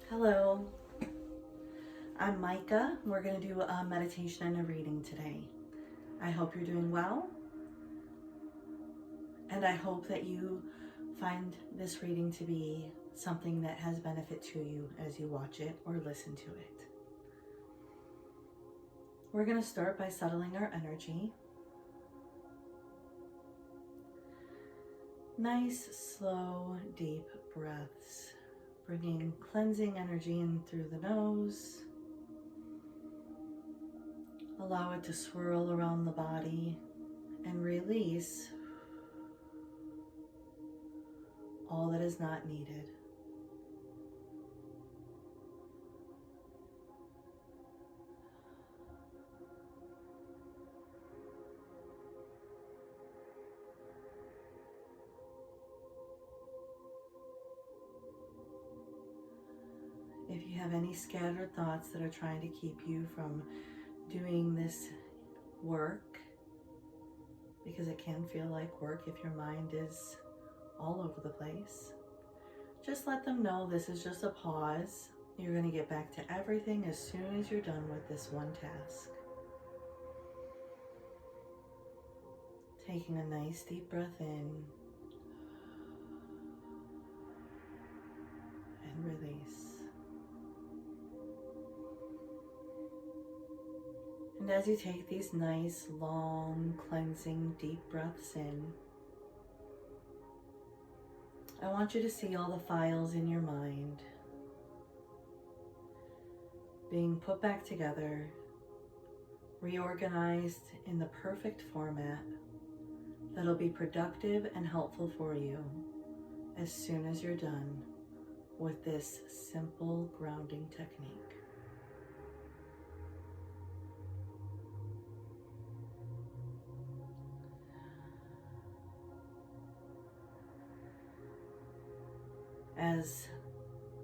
Hello, I'm Micah. We're going to do a meditation and a reading today. I hope you're doing well, and I hope that you find this reading to be something that has benefit to you as you watch it or listen to it. We're going to start by settling our energy. Nice, slow, deep breaths, bringing cleansing energy in through the nose. Allow it to swirl around the body and release all that is not needed. If you have any scattered thoughts that are trying to keep you from doing this work, because it can feel like work if your mind is all over the place, just let them know this is just a pause. You're going to get back to everything as soon as you're done with this one task. Taking a nice deep breath in and release. And as you take these nice, long, cleansing, deep breaths in, I want you to see all the files in your mind being put back together, reorganized in the perfect format that'll be productive and helpful for you as soon as you're done with this simple grounding technique. As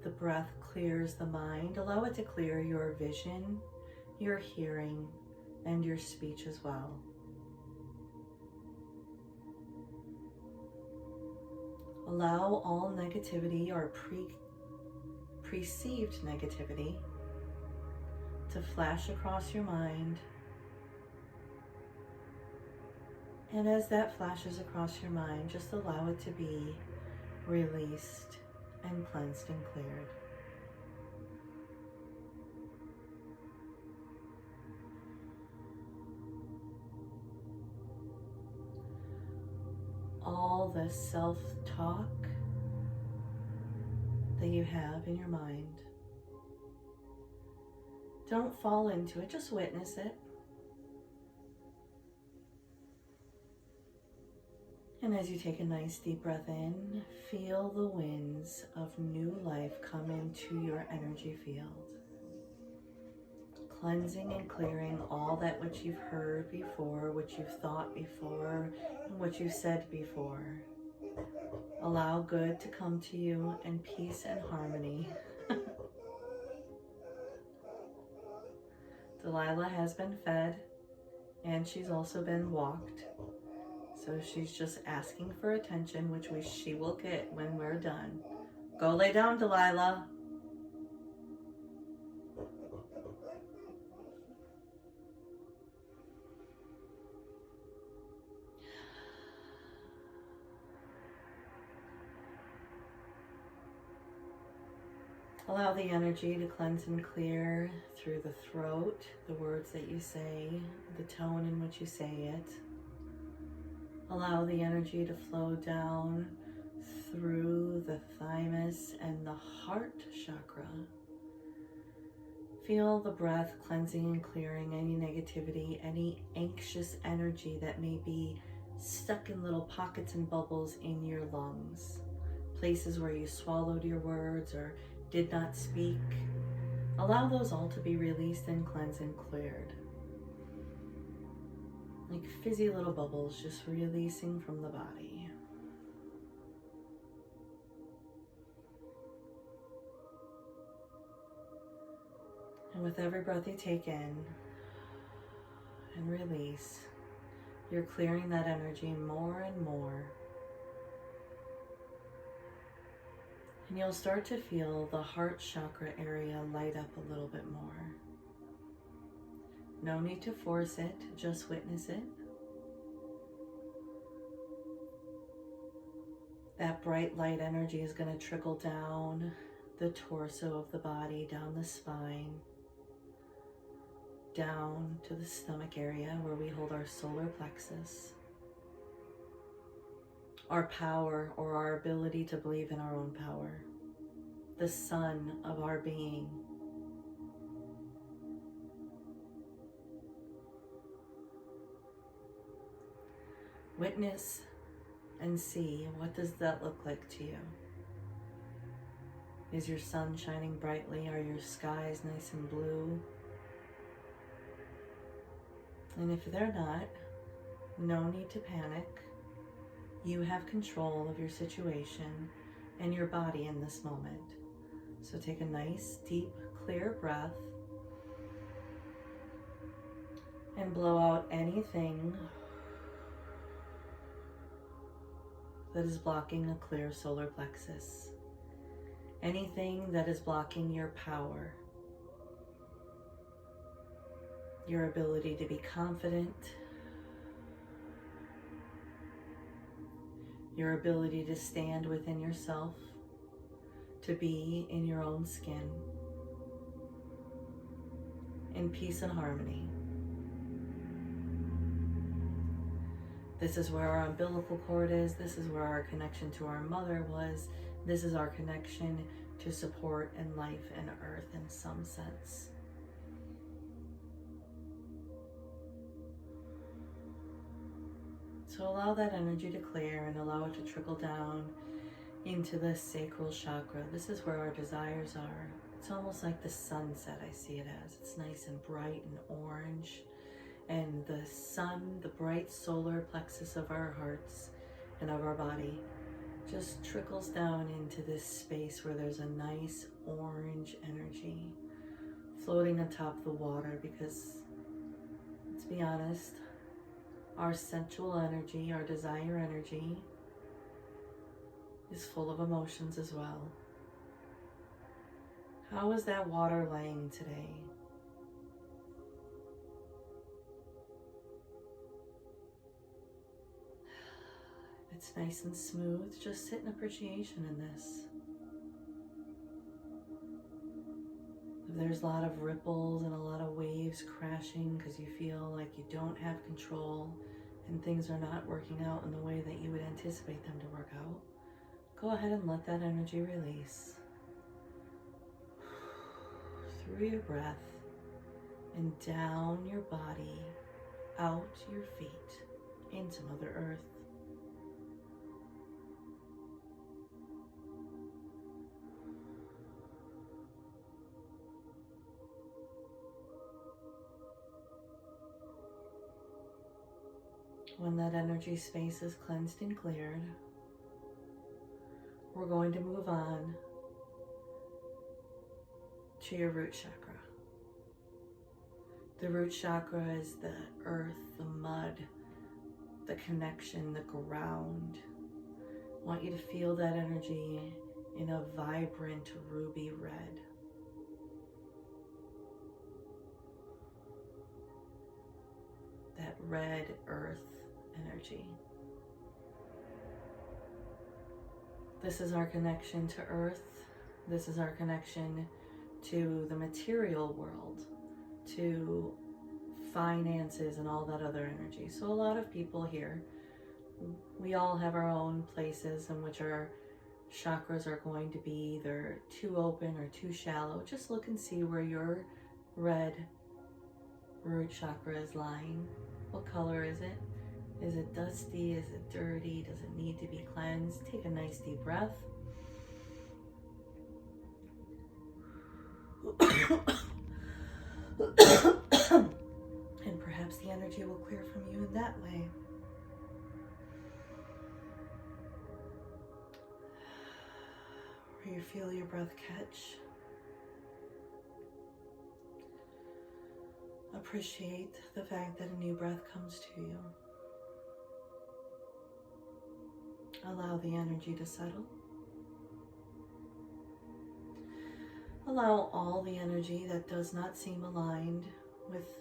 the breath clears the mind, allow it to clear your vision, your hearing, and your speech as well. Allow all negativity or perceived negativity to flash across your mind. And as that flashes across your mind, just allow it to be released and cleansed and cleared. All the self-talk that you have in your mind, don't fall into it, just witness it. And as you take a nice deep breath in, feel the winds of new life come into your energy field, cleansing and clearing all that which you've heard before, which you've thought before, and what you've said before. Allow good to come to you and peace and harmony. Delilah has been fed and she's also been walked. So she's just asking for attention, which she will get when we're done. Go lay down, Delilah. Allow the energy to cleanse and clear through the throat, the words that you say, the tone in which you say it. Allow the energy to flow down through the thymus and the heart chakra. Feel the breath cleansing and clearing any negativity, any anxious energy that may be stuck in little pockets and bubbles in your lungs. Places where you swallowed your words or did not speak. Allow those all to be released and cleansed and cleared. Like fizzy little bubbles just releasing from the body. And with every breath you take in and release, you're clearing that energy more and more. And you'll start to feel the heart chakra area light up a little bit more. No need to force it, just witness it. That bright light energy is going to trickle down the torso of the body, down the spine, down to the stomach area where we hold our solar plexus. Our power, or our ability to believe in our own power. The sun of our being. Witness and see, what does that look like to you? Is your sun shining brightly? Are your skies nice and blue? And if they're not, no need to panic. You have control of your situation and your body in this moment. So take a nice, deep, clear breath and blow out anything that is blocking a clear solar plexus. Anything that is blocking your power, your ability to be confident, your ability to stand within yourself, to be in your own skin, in peace and harmony. This is where our umbilical cord is. This is where our connection to our mother was. This is our connection to support and life and earth in some sense. So allow that energy to clear and allow it to trickle down into the sacral chakra. This is where our desires are. It's almost like the sunset, I see it as. It's nice and bright and orange. And the sun, the bright solar plexus of our hearts and of our body, just trickles down into this space where there's a nice orange energy floating atop the water, because, let's be honest, our sensual energy, our desire energy, is full of emotions as well. How is that water laying today? If it's nice and smooth, just sit in appreciation in this. If there's a lot of ripples and a lot of waves crashing because you feel like you don't have control and things are not working out in the way that you would anticipate them to work out, go ahead and let that energy release through your breath and down your body, out your feet, into Mother Earth. When that energy space is cleansed and cleared, we're going to move on to your root chakra. The root chakra is the earth, the mud, the connection, the ground. I want you to feel that energy in a vibrant ruby red. That red earth energy. This is our connection to earth. This is our connection to the material world, to finances and all that other energy. So a lot of people here, we all have our own places in which our chakras are going to be either too open or too shallow. Just look and see where your red root chakra is lying. What color is it? Is it dusty? Is it dirty? Does it need to be cleansed? Take a nice deep breath. And perhaps the energy will clear from you in that way. Where you feel your breath catch. Appreciate the fact that a new breath comes to you. Allow the energy to settle. Allow all the energy that does not seem aligned with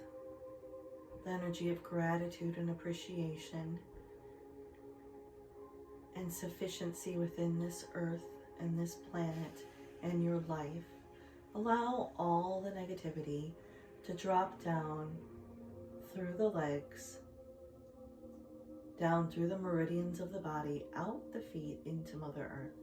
the energy of gratitude and appreciation and sufficiency within this earth and this planet and your life. Allow all the negativity to drop down through the legs, down through the meridians of the body, out the feet into Mother Earth.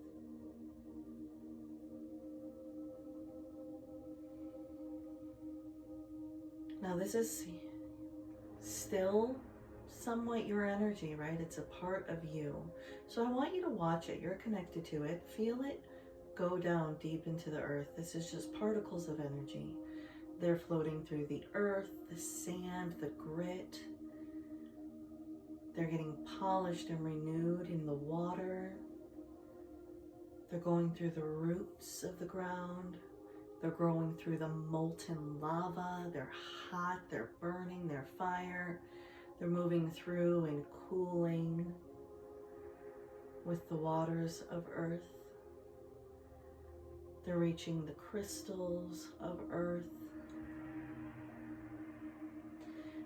Now this is still somewhat your energy, right? It's a part of you. So I want you to watch it. You're connected to it. Feel it go down deep into the earth. This is just particles of energy. They're floating through the earth, the sand, the grit. They're getting polished and renewed in the water. They're going through the roots of the ground. They're growing through the molten lava. They're hot, they're burning, they're fire. They're moving through and cooling with the waters of earth. They're reaching the crystals of earth.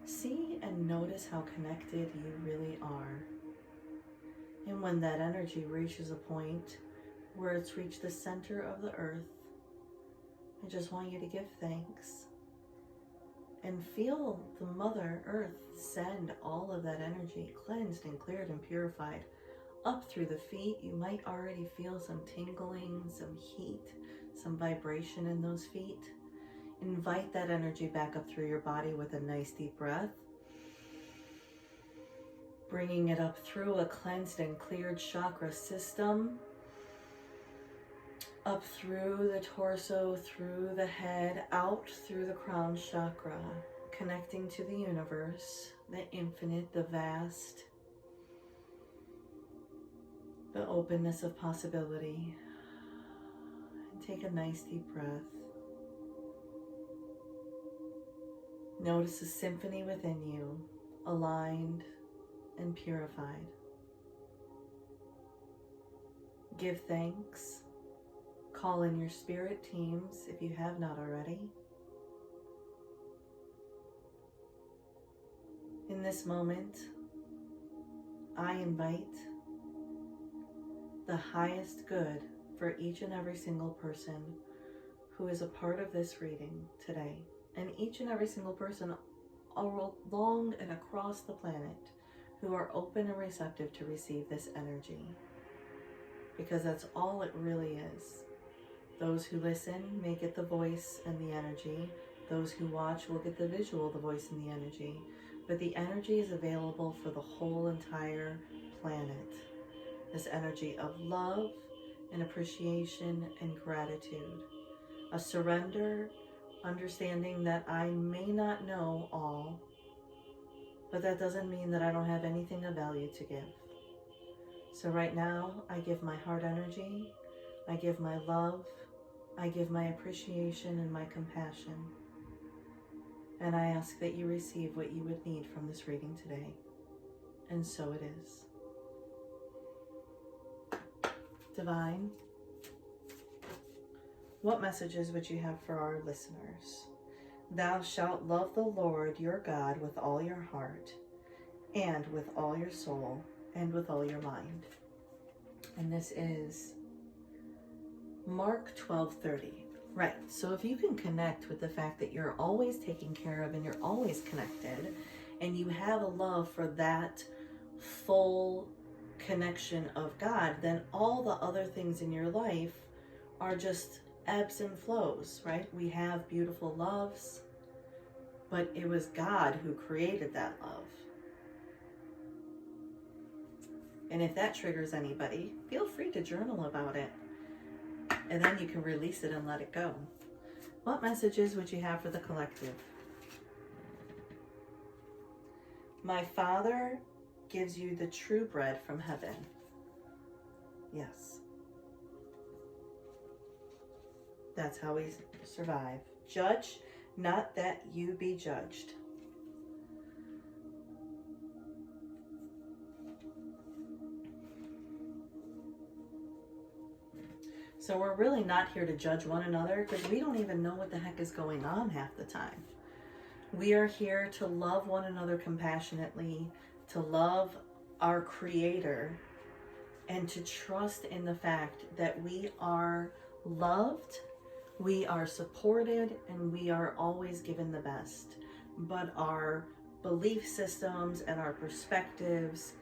See and notice how connected you really are. And when that energy reaches a point where it's reached the center of the earth, I just want you to give thanks and feel the Mother Earth send all of that energy, cleansed and cleared and purified, up through the feet. You might already feel some tingling, some heat, some vibration in those feet. Invite that energy back up through your body with a nice deep breath. Bringing it up through a cleansed and cleared chakra system. Up through the torso, through the head, out through the crown chakra. Connecting to the universe, the infinite, the vast. The openness of possibility. And take a nice deep breath. Notice the symphony within you, aligned and purified. Give thanks. Call in your spirit teams if you have not already. In this moment, I invite the highest good for each and every single person who is a part of this reading today, and each and every single person along and across the planet who are open and receptive to receive this energy, because that's all it really is. Those who listen may get the voice and the energy. Those who watch will get the visual, the voice and the energy. But the energy is available for the whole entire planet. This energy of love and appreciation and gratitude. A surrender, understanding that I may not know all, but that doesn't mean that I don't have anything of value to give. So right now, I give my heart energy, I give my love, I give my appreciation and my compassion. And I ask that you receive what you would need from this reading today. And so it is. Divine, what messages would you have for our listeners? Thou shalt love the Lord your God with all your heart, and with all your soul, and with all your mind. And this is Mark 12:30. Right, so if you can connect with the fact that you're always taken care of and you're always connected, and you have a love for that full connection of God, then all the other things in your life are just ebbs and flows, right? We have beautiful loves, but it was God who created that love. And if that triggers anybody, feel free to journal about it. And then you can release it and let it go. What messages would you have for the collective? My Father gives you the true bread from heaven. Yes. That's how we survive. Judge not that you be judged. So we're really not here to judge one another, because we don't even know what the heck is going on half the time. We are here to love one another compassionately, to love our Creator, and to trust in the fact that we are loved, we are supported, and we are always given the best. But our belief systems and our perspectives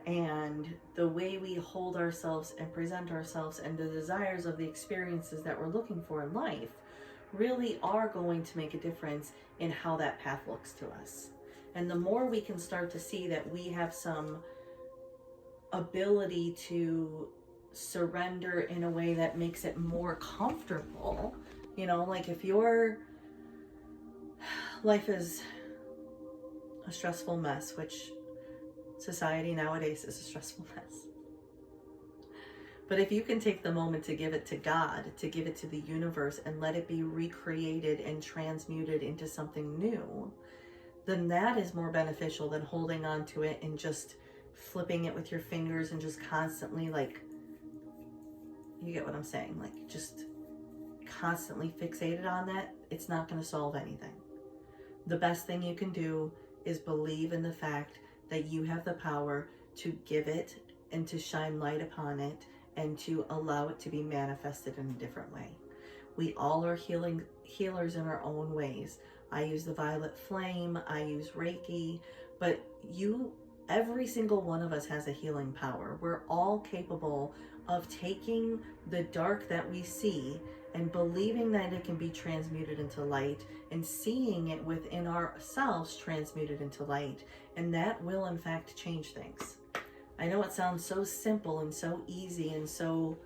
and the way we hold ourselves and present ourselves and the desires of the experiences that we're looking for in life really are going to make a difference in how that path looks to us. And the more we can start to see that we have some ability to surrender in a way that makes it more comfortable, you know, like if your life is a stressful mess, which society nowadays is a stressful mess. But if you can take the moment to give it to God, to give it to the universe, and let it be recreated and transmuted into something new, then that is more beneficial than holding on to it and just flipping it with your fingers and just constantly, like, you get what I'm saying, like just constantly fixated on that. It's not going to solve anything. The best thing you can do is believe in the fact that you have the power to give it and to shine light upon it and to allow it to be manifested in a different way. We all are healers in our own ways. I use the violet flame, I use Reiki, but every single one of us has a healing power. We're all capable of taking the dark that we see and believing that it can be transmuted into light, and seeing it within ourselves transmuted into light, and that will in fact change things. I know it sounds so simple and so easy and so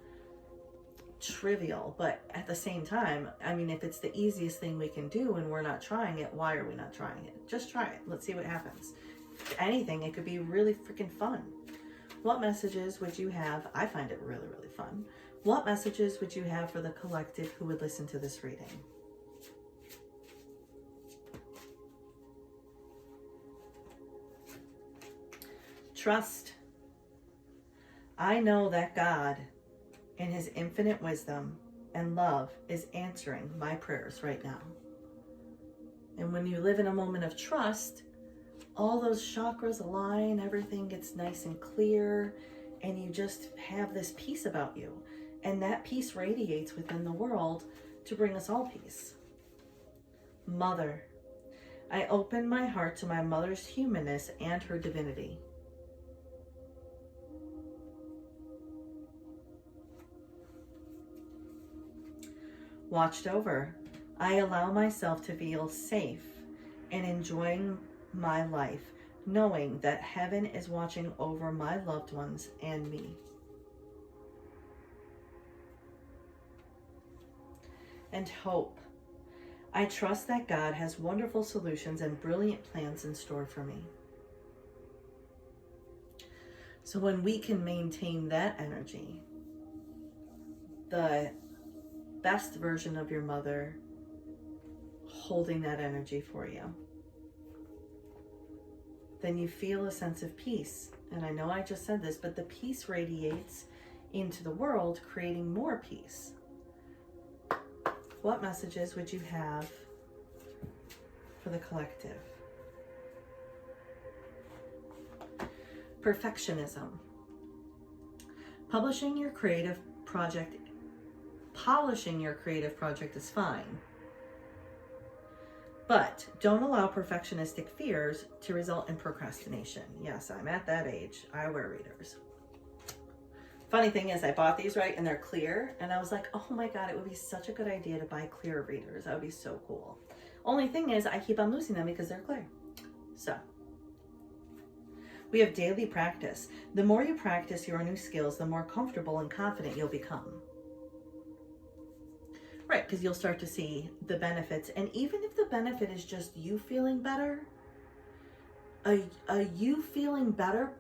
trivial, but at the same time, I mean, if it's the easiest thing we can do and we're not trying it, why are we not trying it? Just try it. Let's see what happens. If anything, it could be really freaking fun. What messages would you have? I find it really, really fun. What messages would you have for the collective who would listen to this reading? Trust. I know that God, in His infinite wisdom and love, is answering my prayers right now. And when you live in a moment of trust, all those chakras align, everything gets nice and clear, and you just have this peace about you. And that peace radiates within the world to bring us all peace. Mother, I open my heart to my mother's humanness and her divinity. Watched over, I allow myself to feel safe and enjoying my life, knowing that heaven is watching over my loved ones and me. And hope. I trust that God has wonderful solutions and brilliant plans in store for me. So when we can maintain that energy, the best version of your mother holding that energy for you, then you feel a sense of peace. And I know I just said this, but the peace radiates into the world, creating more peace. What messages would you have for the collective? Perfectionism. Polishing your creative project is fine. But don't allow perfectionistic fears to result in procrastination. Yes, I'm at that age. I wear readers. Funny thing is, I bought these, right, and they're clear, and I was like, oh my God, it would be such a good idea to buy clear readers. That would be so cool. Only thing is, I keep on losing them because they're clear. So, we have daily practice. The more you practice your new skills, the more comfortable and confident you'll become. Right, because you'll start to see the benefits. And even if the benefit is just you feeling better, a you feeling better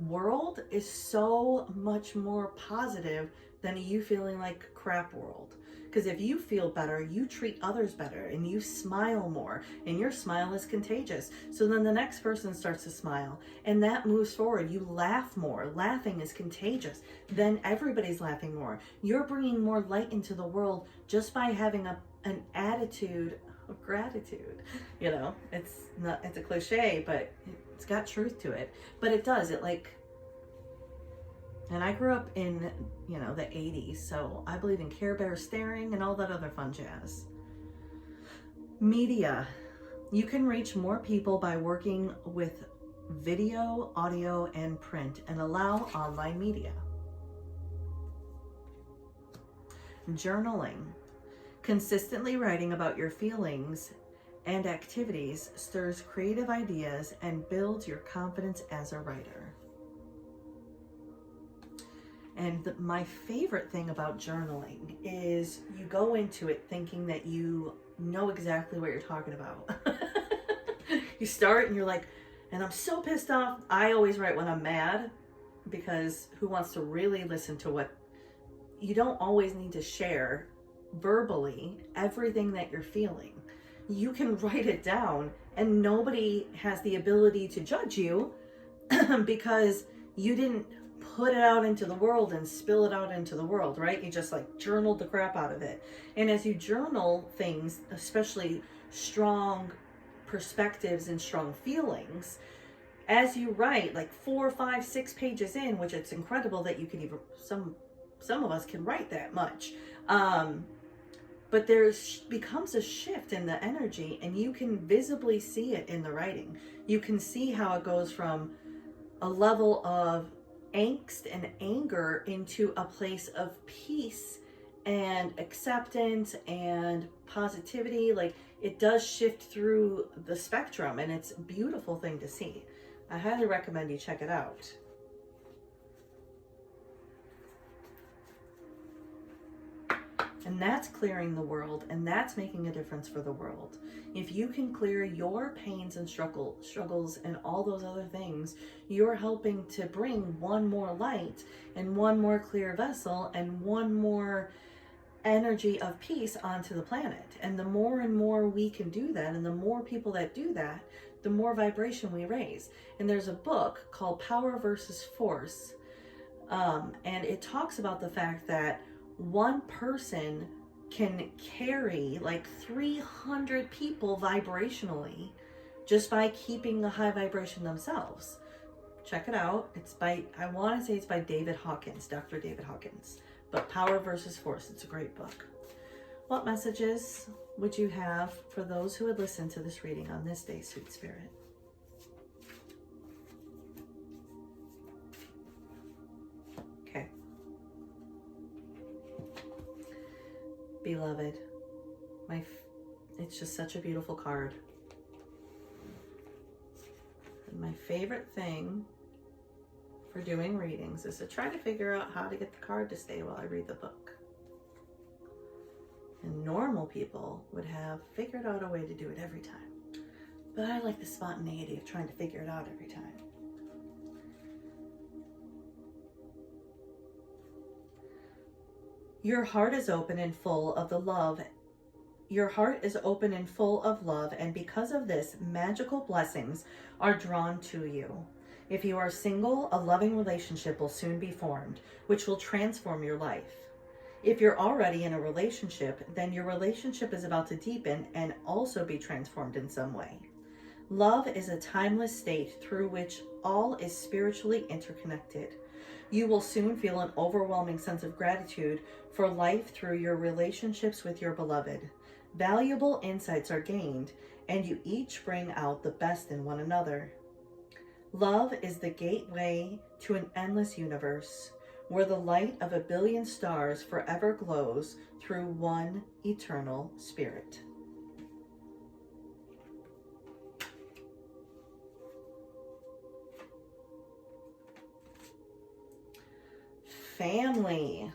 world is so much more positive than you feeling like crap world. Because if you feel better, you treat others better and you smile more, and your smile is contagious. So then the next person starts to smile and that moves forward. You laugh more. Laughing is contagious. Then everybody's laughing more. You're bringing more light into the world just by having an attitude of gratitude. You know, it's a cliche, but it's got truth to it. But it does. And I grew up in, the 80s, so I believe in Care Bear staring and all that other fun jazz. Media. You can reach more people by working with video, audio, and print, and allow online media. Journaling. Consistently writing about your feelings and activities stirs creative ideas and builds your confidence as a writer. And my favorite thing about journaling is you go into it thinking that you know exactly what you're talking about. You start and you're like, and I'm so pissed off. I always write when I'm mad, because who wants to really listen to what you don't always need to share verbally everything that you're feeling. You can write it down and nobody has the ability to judge you because you didn't put it out into the world and spill it out into the world, right? You just journaled the crap out of it. And as you journal things, especially strong perspectives and strong feelings, as you write 4, 5, 6 pages in, which it's incredible that you can even, some of us can write that much. But becomes a shift in the energy, and you can visibly see it in the writing. You can see how it goes from a level of angst and anger into a place of peace and acceptance and positivity. It does shift through the spectrum, and it's a beautiful thing to see. I highly recommend you check it out. And that's clearing the world, and that's making a difference for the world. If you can clear your pains and struggles and all those other things, you're helping to bring one more light and one more clear vessel and one more energy of peace onto the planet. And the more and more we can do that, and the more people that do that, the more vibration we raise. And there's a book called Power versus Force, and it talks about the fact that one person can carry 300 people vibrationally just by keeping a high vibration themselves. Check it out. I want to say it's by David Hawkins, Dr. David Hawkins. But Power versus Force, it's a great book. What messages would you have for those who would listen to this reading on this day, Sweet Spirit? Okay. Beloved, it's just such a beautiful card. And my favorite thing for doing readings is to try to figure out how to get the card to stay while I read the book. And normal people would have figured out a way to do it every time. But I like the spontaneity of trying to figure it out every time. Your heart is open and full of the love. Your heart is open and full of love, and because of this, magical blessings are drawn to you. If you are single, a loving relationship will soon be formed, which will transform your life. If you're already in a relationship, then your relationship is about to deepen and also be transformed in some way. Love is a timeless state through which all is spiritually interconnected. You will soon feel an overwhelming sense of gratitude for life through your relationships with your beloved. Valuable insights are gained, and you each bring out the best in one another. Love is the gateway to an endless universe, where the light of 1 billion stars forever glows through one eternal spirit. Family.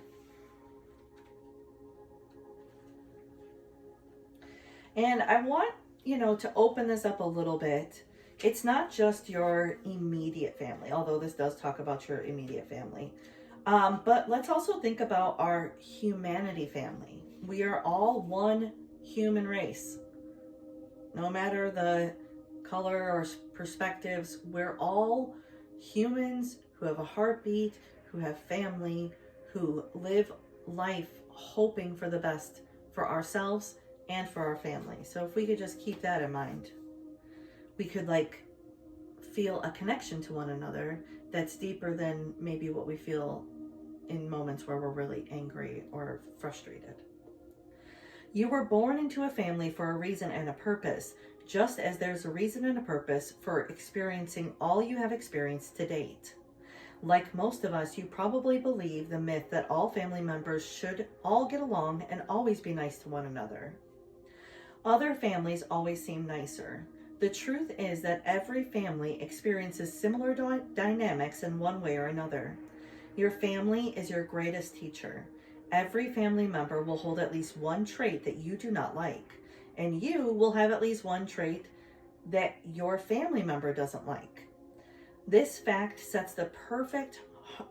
And I want, to open this up a little bit. It's not just your immediate family, although this does talk about your immediate family. But let's also think about our humanity family. We are all one human race. No matter the color or perspectives, we're all humans who have a heartbeat, who have family, who live life hoping for the best for ourselves and for our family. So if we could just keep that in mind, we could feel a connection to one another that's deeper than maybe what we feel in moments where we're really angry or frustrated. You were born into a family for a reason and a purpose, just as there's a reason and a purpose for experiencing all you have experienced to date. Like most of us, you probably believe the myth that all family members should all get along and always be nice to one another. Other families always seem nicer. The truth is that every family experiences similar dynamics in one way or another. Your family is your greatest teacher. Every family member will hold at least one trait that you do not like, and you will have at least one trait that your family member doesn't like. This fact sets the perfect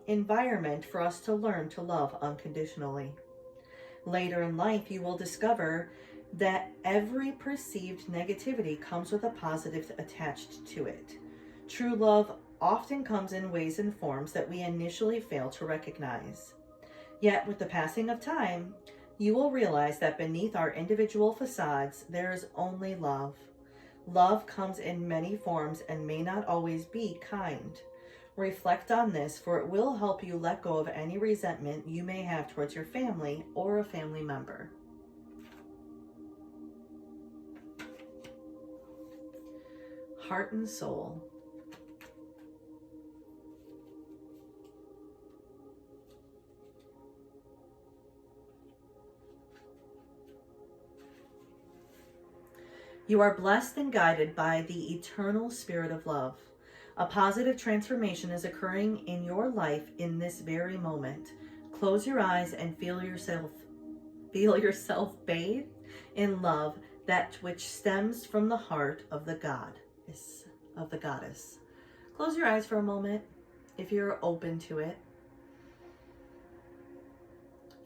environment for us to learn to love unconditionally. Later in life, you will discover that every perceived negativity comes with a positive attached to it. True love often comes in ways and forms that we initially fail to recognize. Yet, with the passing of time, you will realize that beneath our individual facades, there is only love. Love comes in many forms and may not always be kind. Reflect on this, for it will help you let go of any resentment you may have towards your family or a family member. Heart and soul. You are blessed and guided by the eternal spirit of love. A positive transformation is occurring in your life in this very moment. Close your eyes and feel yourself bathed in love, that which stems from the heart of the goddess. Close your eyes for a moment if you're open to it.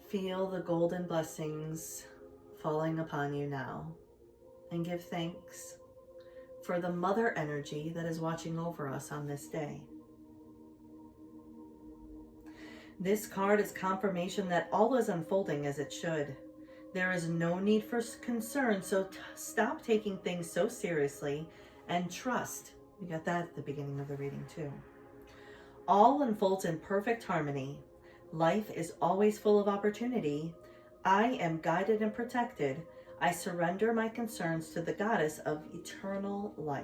Feel the golden blessings falling upon you now. And give thanks for the mother energy that is watching over us on this day. This card is confirmation that all is unfolding as it should. There is no need for concern, so stop taking things so seriously and trust. We got that at the beginning of the reading too. All unfolds in perfect harmony. Life is always full of opportunity. I am guided and protected. I surrender my concerns to the goddess of eternal life.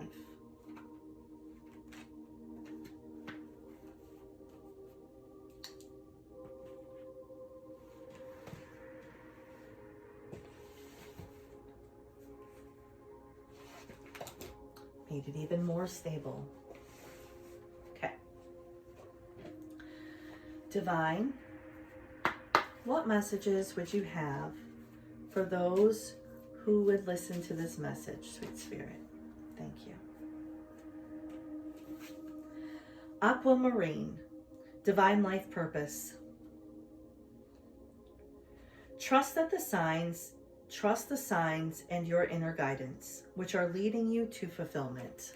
Made it even more stable. Okay. Divine, what messages would you have for those who would listen to this message, Sweet Spirit? Thank you. Aquamarine, divine life purpose. Trust the signs and your inner guidance, which are leading you to fulfillment.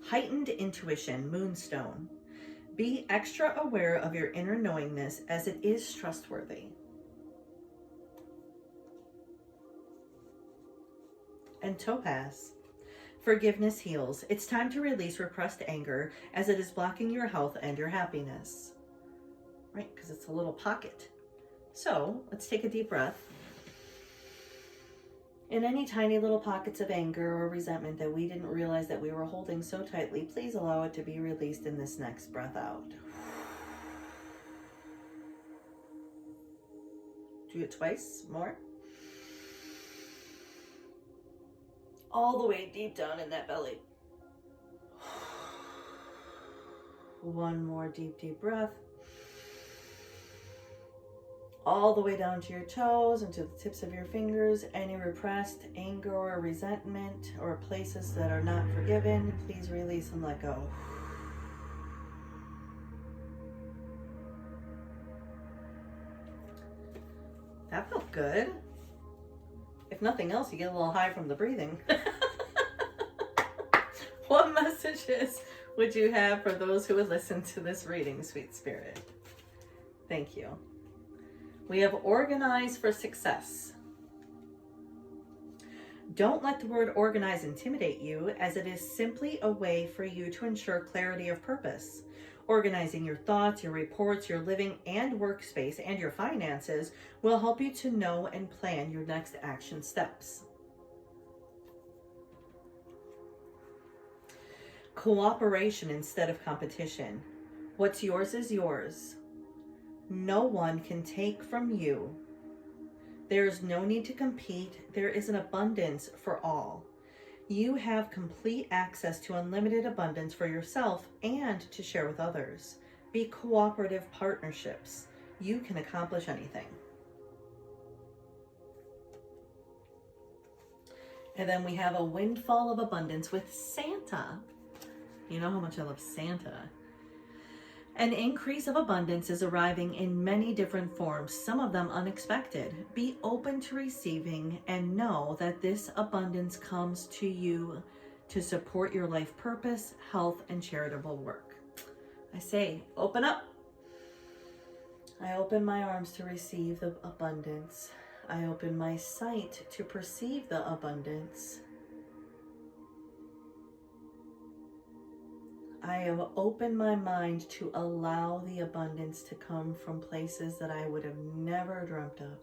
Heightened intuition, Moonstone. Be extra aware of your inner knowingness, as it is trustworthy. And Topaz, forgiveness heals. It's time to release repressed anger, as it is blocking your health and your happiness. Right, because it's a little pocket. So let's take a deep breath. In any tiny little pockets of anger or resentment that we didn't realize that we were holding so tightly, please allow it to be released in this next breath out. Do it twice, more. All the way deep down in that belly. One more deep breath. all the way down to your toes and to the tips of your fingers. Any repressed anger or resentment or places that are not forgiven, please release and let go. That felt good. If nothing else, you get a little high from the breathing. What messages would you have for those who would listen to this reading, Sweet Spirit? Thank you. We have organize for success. Don't let the word organize intimidate you, as it is simply a way for you to ensure clarity of purpose. Organizing your thoughts, your reports, your living and workspace, and your finances will help you to know and plan your next action steps. Cooperation instead of competition. What's yours is yours. No one can take from you. There is no need to compete. There is an abundance for all. You have complete access to unlimited abundance for yourself and to share with others. Be cooperative partnerships. You can accomplish anything. And then we have a windfall of abundance with Santa. You know how much I love Santa. An increase of abundance is arriving in many different forms, some of them unexpected. Be open to receiving and know that this abundance comes to you to support your life purpose, health, and charitable work. I say, open up. I open my arms to receive the abundance. I open my sight to perceive the abundance. I have opened my mind to allow the abundance to come from places that I would have never dreamt of.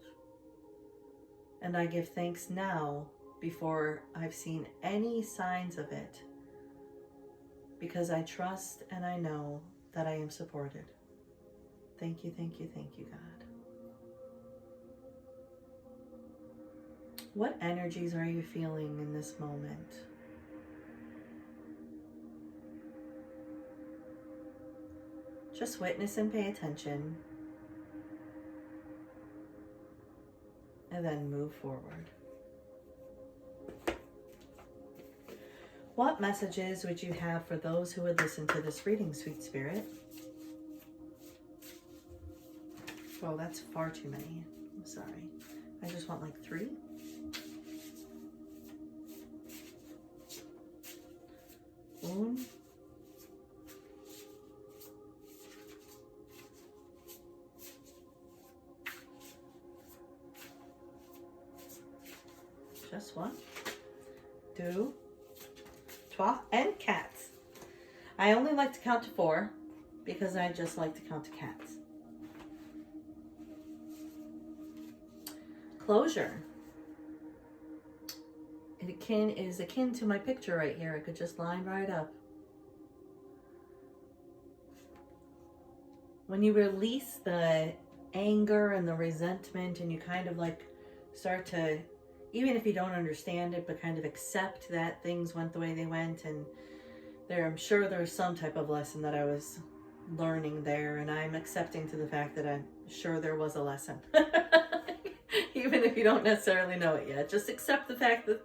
And I give thanks now before I've seen any signs of it, because I trust and I know that I am supported. Thank you, thank you, thank you, God. What energies are you feeling in this moment? Just witness and pay attention, and then move forward. What messages would you have for those who would listen to this reading, Sweet Spirit? Oh, that's far too many. I'm sorry. I just want like 3. Un. Just 1, 2, 3, and cats. I only like to count to 4 because I just like to count to cats. Closure. It is akin to my picture right here. It could just line right up. When you release the anger and the resentment and you kind of like start to, even if you don't understand it, but kind of accept that things went the way they went, and I'm sure there's some type of lesson that I was learning there, and I'm accepting to the fact that I'm sure there was a lesson. Even if you don't necessarily know it yet, just accept the fact that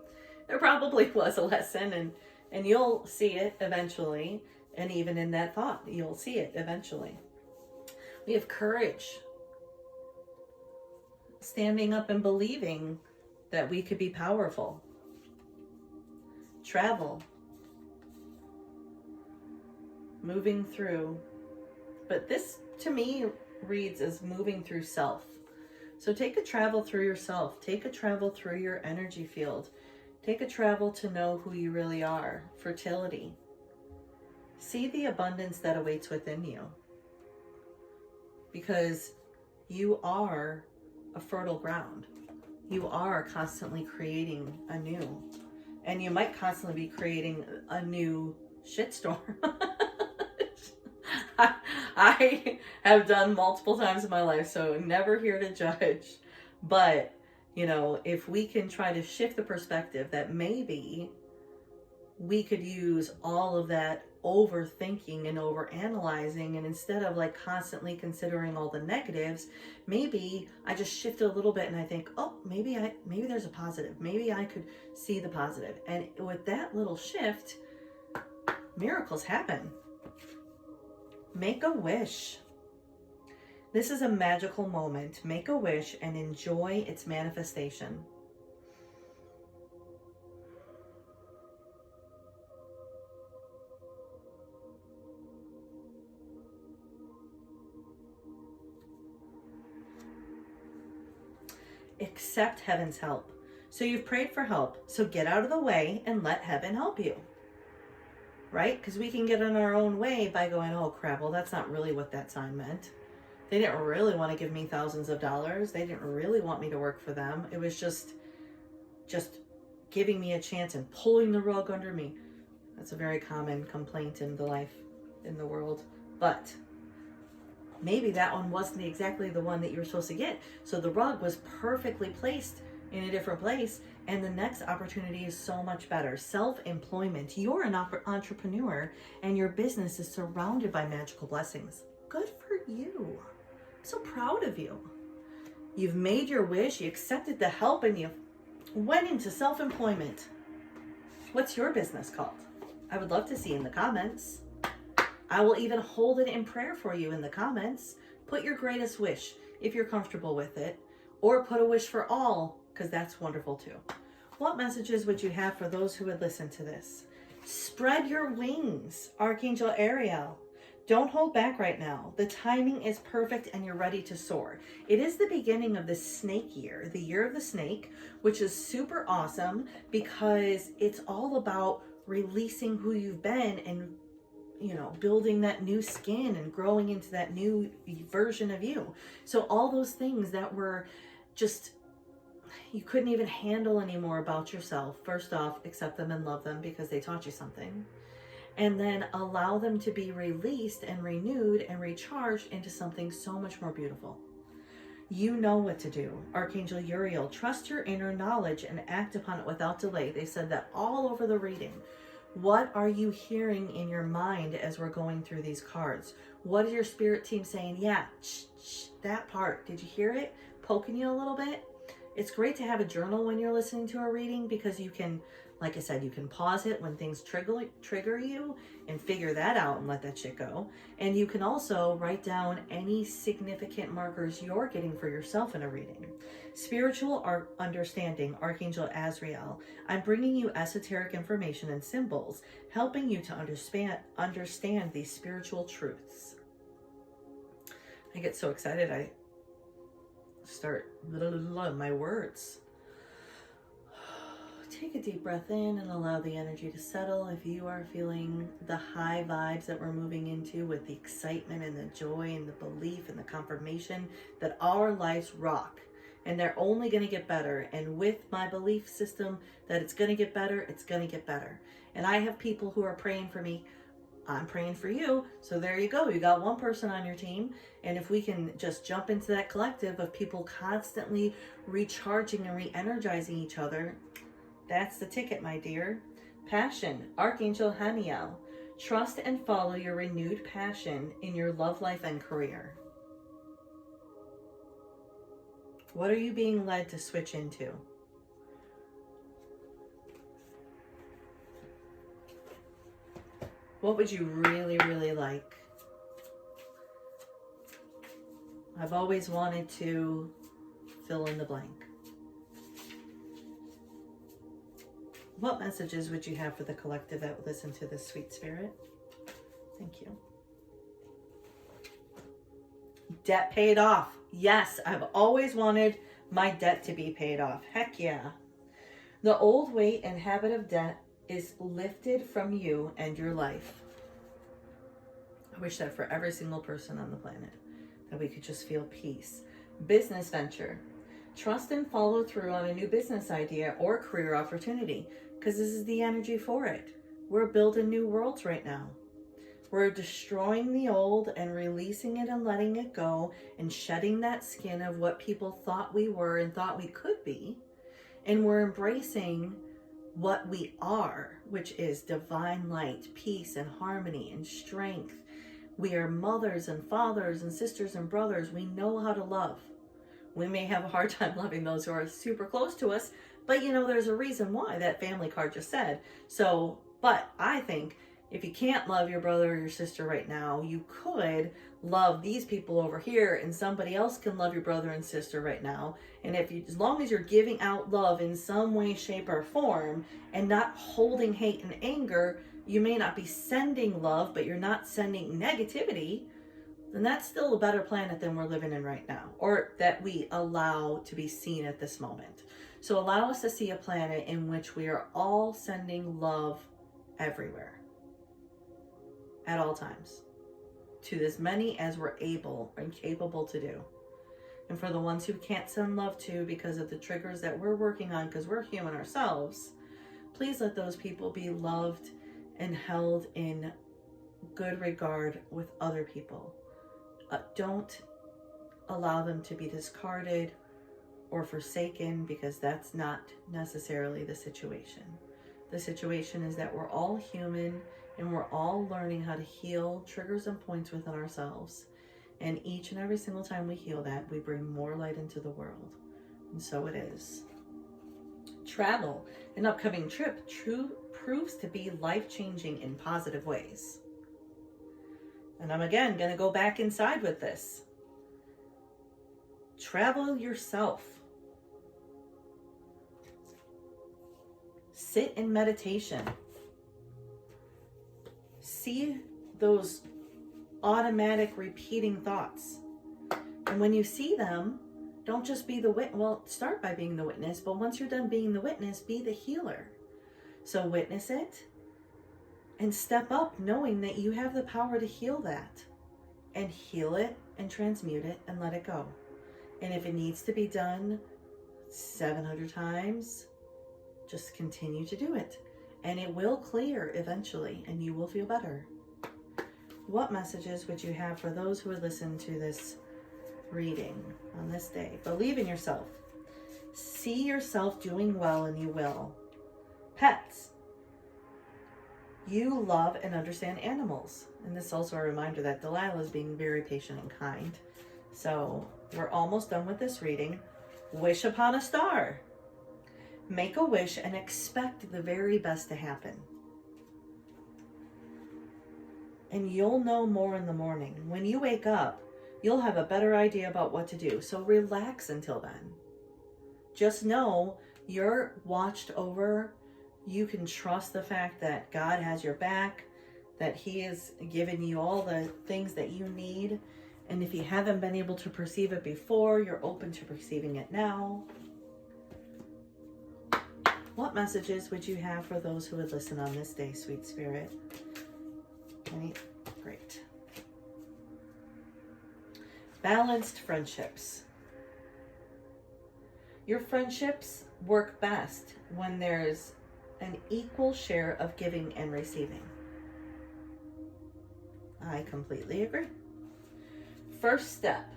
there probably was a lesson, and you'll see it eventually, and even in that thought, you'll see it eventually. We have courage. Standing up and believing that we could be powerful. Travel. Moving through. But this, to me, reads as moving through self. So take a travel through yourself. Take a travel through your energy field. Take a travel to know who you really are. Fertility. See the abundance that awaits within you. Because you are a fertile ground. You are constantly creating anew. And you might constantly be creating a new shitstorm. I have done multiple times in my life, so never here to judge. But, you know, if we can try to shift the perspective that maybe we could use all of that overthinking and overanalyzing, and instead of like constantly considering all the negatives, maybe I just shift a little bit and I think, oh, maybe there's a positive. Maybe I could see the positive. And with that little shift, miracles happen. Make a wish. This is a magical moment. Make a wish and enjoy its manifestation. Accept heaven's help. So you've prayed for help. So get out of the way and let heaven help you. Right? Because we can get in our own way by going, oh crap, well that's not really what that sign meant. They didn't really want to give me thousands of dollars. They didn't really want me to work for them. It was just giving me a chance and pulling the rug under me. That's a very common complaint in the world. But maybe that one wasn't exactly the one that you were supposed to get. So the rug was perfectly placed in a different place, and the next opportunity is so much better. Self-employment. You're an entrepreneur, and your business is surrounded by magical blessings. Good for you. I'm so proud of you. You've made your wish, you accepted the help, and you went into self-employment. What's your business called? I would love to see in the comments. I will even hold it in prayer for you in the comments. Put your greatest wish if you're comfortable with it, or put a wish for all, because that's wonderful too. What messages would you have for those who would listen to this? Spread your wings, Archangel Ariel. Don't hold back right now. The timing is perfect and you're ready to soar. It is the beginning of the snake year, the year of the snake, which is super awesome because it's all about releasing who you've been and building that new skin and growing into that new version of you. So all those things that were just, you couldn't even handle anymore about yourself. First off, accept them and love them because they taught you something. And then allow them to be released and renewed and recharged into something so much more beautiful. You know what to do. Archangel Uriel, trust your inner knowledge and act upon it without delay. They said that all over the reading. What are you hearing in your mind as we're going through these cards? What is your spirit team saying? Yeah, that part. Did you hear it? Poking you a little bit? It's great to have a journal when you're listening to a reading because you can, like I said, you can pause it when things trigger you and figure that out and let that shit go. And you can also write down any significant markers you're getting for yourself in a reading. Spiritual understanding, Archangel Azrael. I'm bringing you esoteric information and symbols, helping you to understand these spiritual truths. I get so excited, I start my words. Take a deep breath in and allow the energy to settle. If you are feeling the high vibes that we're moving into with the excitement and the joy and the belief and the confirmation that our lives rock and they're only going to get better. And with my belief system that it's going to get better, it's going to get better. And I have people who are praying for me. I'm praying for you. So there you go. You got one person on your team. And if we can just jump into that collective of people constantly recharging and re-energizing each other, that's the ticket, my dear. Passion, Archangel Haniel. Trust and follow your renewed passion in your love life and career. What are you being led to switch into? What would you really, really like? I've always wanted to fill in the blank. What messages would you have for the collective that would listen to this sweet spirit? Thank you. Debt paid off. Yes, I've always wanted my debt to be paid off. Heck yeah. The old weight and habit of debt is lifted from you and your life. I wish that for every single person on the planet, that we could just feel peace. Business venture. Trust and follow through on a new business idea or career opportunity, because this is the energy for it. We're building new worlds right now. We're destroying the old and releasing it and letting it go and shedding that skin of what people thought we were and thought we could be. And we're embracing what we are, which is divine light, peace and harmony and strength. We are mothers and fathers and sisters and brothers. We know how to love. We may have a hard time loving those who are super close to us, but there's a reason why that family card just said. So, but I think if you can't love your brother or your sister right now, you could love these people over here, and somebody else can love your brother and sister right now. And as long as you're giving out love in some way, shape, or form, and not holding hate and anger, you may not be sending love, but you're not sending negativity, then that's still a better planet than we're living in right now, or that we allow to be seen at this moment. So allow us to see a planet in which we are all sending love everywhere, at all times, to as many as we're able and capable to do. And for the ones who can't send love to because of the triggers that we're working on, because we're human ourselves, please let those people be loved and held in good regard with other people. Don't allow them to be discarded or forsaken, because that's not necessarily the situation. The situation is that we're all human and we're all learning how to heal triggers and points within ourselves. And each and every single time we heal that, we bring more light into the world. And so it is. Travel, an upcoming trip, proves to be life-changing in positive ways. And I'm again going to go back inside with this. Travel yourself. Sit in meditation. See those automatic repeating thoughts. And when you see them, don't just be the witness. Well, start by being the witness, but once you're done being the witness, be the healer. So witness it and step up knowing that you have the power to heal that, and heal it and transmute it and let it go. And if it needs to be done 700 times, just continue to do it. And it will clear eventually, and you will feel better. What messages would you have for those who would listen to this reading on this day? Believe in yourself. See yourself doing well, and you will. Pets. You love and understand animals. And this is also a reminder that Delilah is being very patient and kind. So we're almost done with this reading. Wish upon a star. Make a wish and expect the very best to happen. And you'll know more in the morning. When you wake up, you'll have a better idea about what to do. So relax until then. Just know you're watched over. You can trust the fact that God has your back, that He has given you all the things that you need. And if you haven't been able to perceive it before, you're open to perceiving it now. What messages would you have for those who would listen on this day, sweet spirit? Any? Great. Balanced friendships. Your friendships work best when there's an equal share of giving and receiving. I completely agree. First step.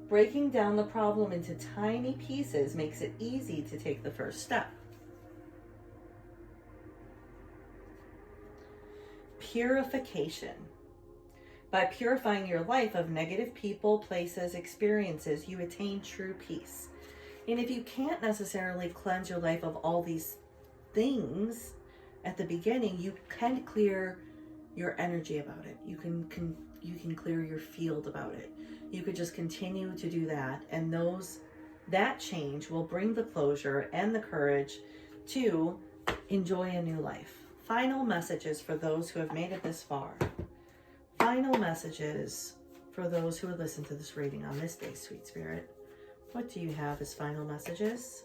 Breaking down the problem into tiny pieces makes it easy to take the first step. Purification. By purifying your life of negative people, places, experiences, you attain true peace. And if you can't necessarily cleanse your life of all these things at the beginning, you can clear your energy about it. You can clear your field about it. You could just continue to do that, and that change will bring the closure and the courage to enjoy a new life. Final messages for those who have made it this far. Final messages for those who would listen to this reading on this day, sweet spirit. What do you have as final messages?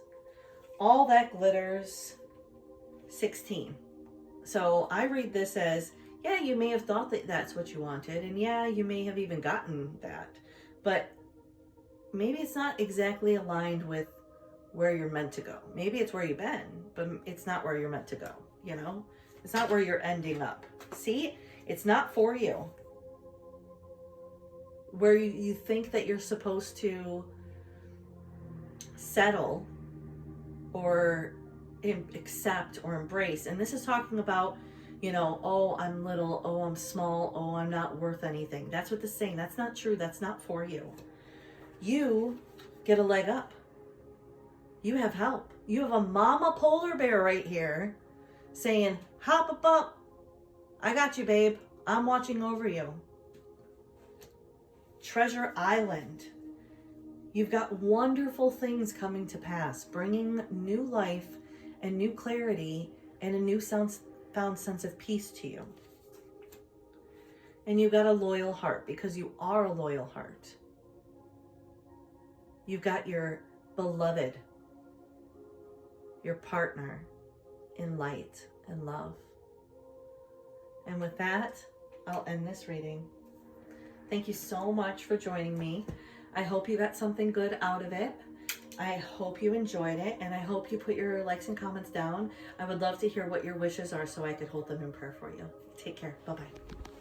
All that glitters, 16. So I read this as, yeah, you may have thought that that's what you wanted, and yeah, you may have even gotten that, but maybe it's not exactly aligned with where you're meant to go. Maybe it's where you've been, but it's not where you're meant to go, you know? It's not where you're ending up. See, it's not for you. Where you think that you're supposed to settle or accept or embrace. And this is talking about, you know, oh, I'm little, oh, I'm small, oh, I'm not worth anything. That's what this is saying. That's not true. That's not for you. You get a leg up. You have help. You have a mama polar bear right here saying, hop up. I got you, babe. I'm watching over you. Treasure Island. You've got wonderful things coming to pass, bringing new life and new clarity and a new found sense of peace to you. And you've got a loyal heart because you are a loyal heart. You've got your beloved, your partner in light and love. And with that, I'll end this reading. Thank you so much for joining me. I hope you got something good out of it. I hope you enjoyed it, and I hope you put your likes and comments down. I would love to hear what your wishes are so I could hold them in prayer for you. Take care. Bye-bye.